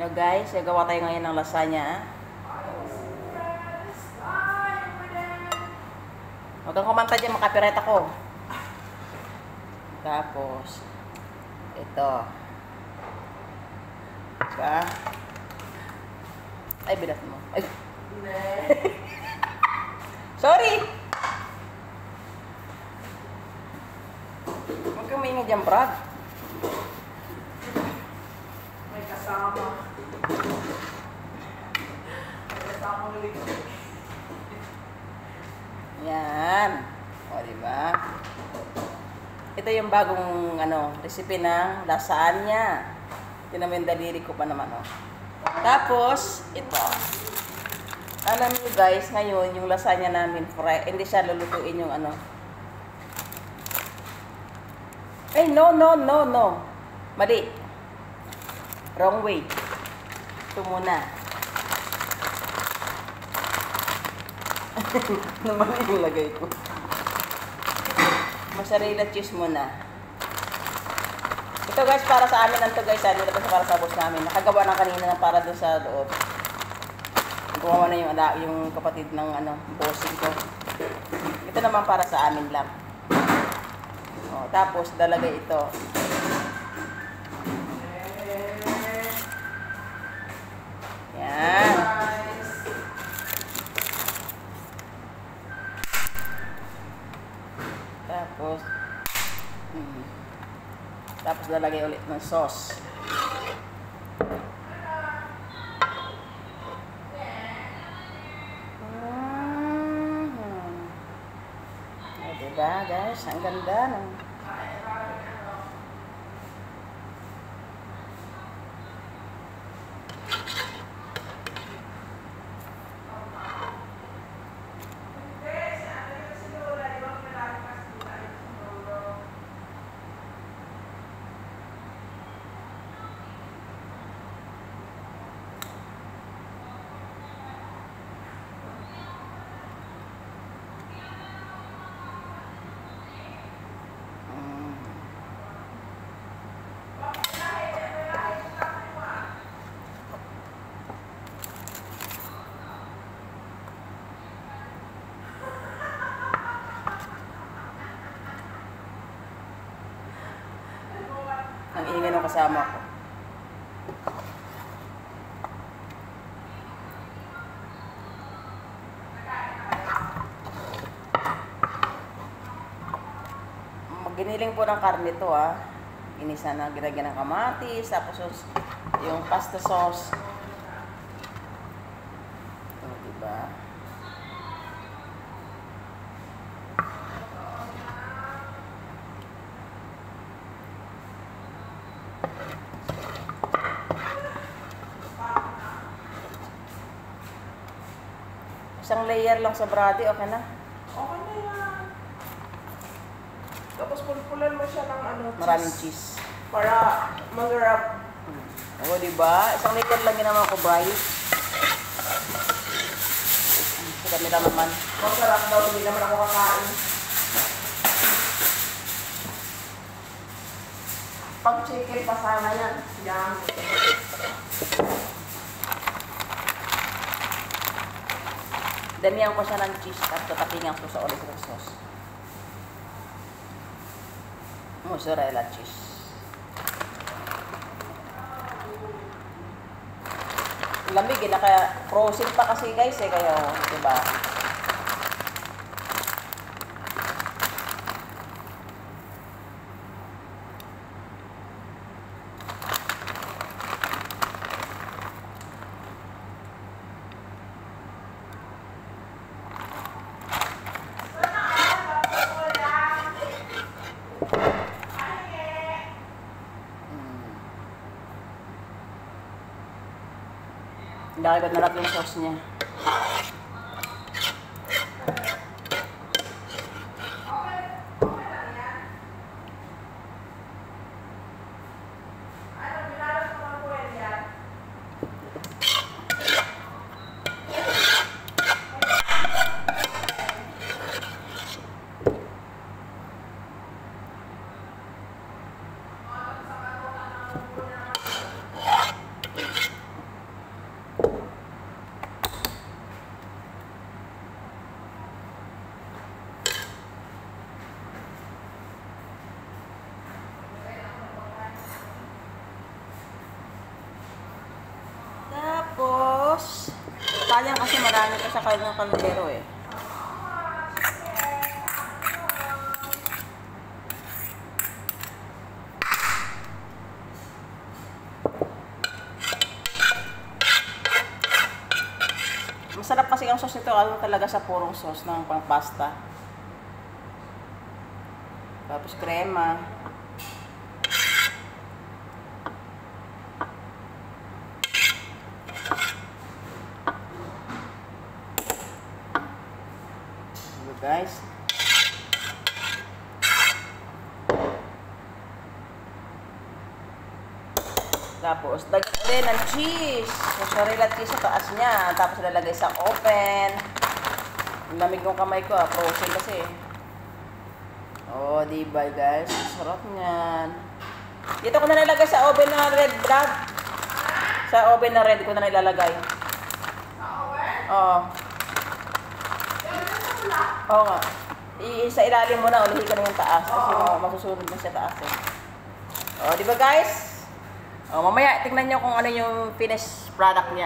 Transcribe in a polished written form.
No guys, gagawa tayo ngayon ng lasagna. Huwag kang kumanta dyan, makapirate ako. Tapos, ito. Diba? Ay, bilat mo. Ay. Sorry! Huwag kang maingay dyan, Brad. May kasama. May kasama ulit. Yan. O, diba? Ito yung bagong, recipe ng lasagna. Ito naman yung daliri ko pa naman, o. Tapos, ito. Alam niyo guys, ngayon, yung lasagna namin, hindi siya lulutuin yung Ay, no. Mali. Wrong way. Ito muna. Naman yung lagay ko. Mozzarella cheese muna. Ito guys, para sa amin lang to guys. Hindi na para sa boss namin. Nakagawa na kanina na para doon sa loob. Gumawa na yung kapatid ng bossing ko. Ito naman para sa amin lang. O, tapos dalagay ito. Yan. Tapos lalagay ulit ng sauce. Diba guys? Ang ganda ng ang ingay ng kasama ko. Giniling po ng karne to Ginisa na, ginagyan ng kamatis, tapos yung pasta sauce. O, diba? Isang layer lang sa brady, okay na? Okay na yan. Tapos pulpulan mo siya ng cheese. Maraming cheese. Para mag-wrap. O, diba? Isang layer lang ginawa ko, Bryce. Dami lang naman. Masarap daw, hindi naman ako kakain. Pag chicken, pasama yan. Yan. Damihan ko siya ng cheese at tatapingan ko sa olive sauce. Mozzarella cheese. Lamig kaya frozen pa kasi guys kaya diba? Dahil narap yung sauce niya. Sayang kasi marami pa sa kanyang kaldero eh. Masarap kasi ang sauce nito, ano talaga sa purong sauce ng pang pasta. Tapos krema. Hello guys. Tapos, lagyan ulit ng cheese. Mozzarella cheese sa taas niya. Tapos, lalagay sa oven. Ang lamig ng kamay ko, frozen kasi. Oh, diba guys? Ang sarap niyan. Dito ko na nilagay sa oven na red, Brad. Sa oven na red ko na nilalagay. Oo. Oo nga. Sa ilalim mo na, ulihin ka na yung taas. Kasi masusunod na siya taas eh. Oh, diba guys? Oh, mamaya tingnan nyo kung ano yung finished product niya.